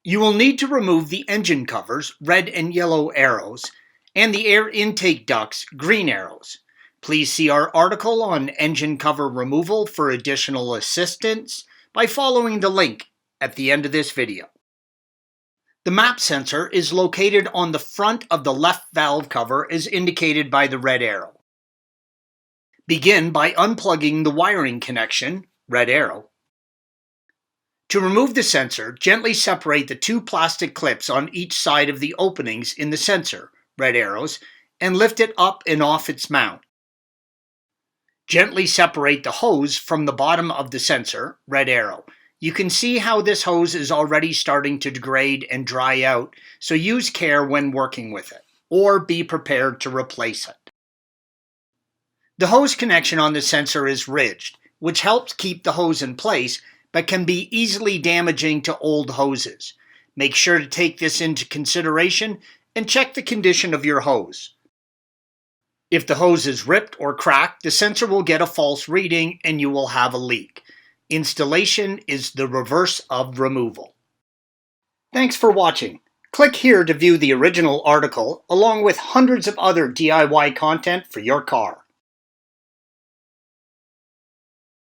You will need to remove the engine covers, red and yellow arrows, and the air intake ducts, green arrows. Please see our article on engine cover removal for additional assistance by following the link at the end of this video. The MAP sensor is located on the front of the left valve cover as indicated by the red arrow. Begin by unplugging the wiring connection, red arrow. To remove the sensor, gently separate the two plastic clips on each side of the openings in the sensor, red arrows, and lift it up and off its mount. Gently separate the hose from the bottom of the sensor, red arrow. You can see how this hose is already starting to degrade and dry out, so use care when working with it, or be prepared to replace it. The hose connection on the sensor is ridged, which helps keep the hose in place, but can be easily damaging to old hoses. Make sure to take this into consideration and check the condition of your hose. If the hose is ripped or cracked, the sensor will get a false reading and you will have a leak. Installation is the reverse of removal. Thanks for watching. Click here to view the original article along with hundreds of other DIY content for your car.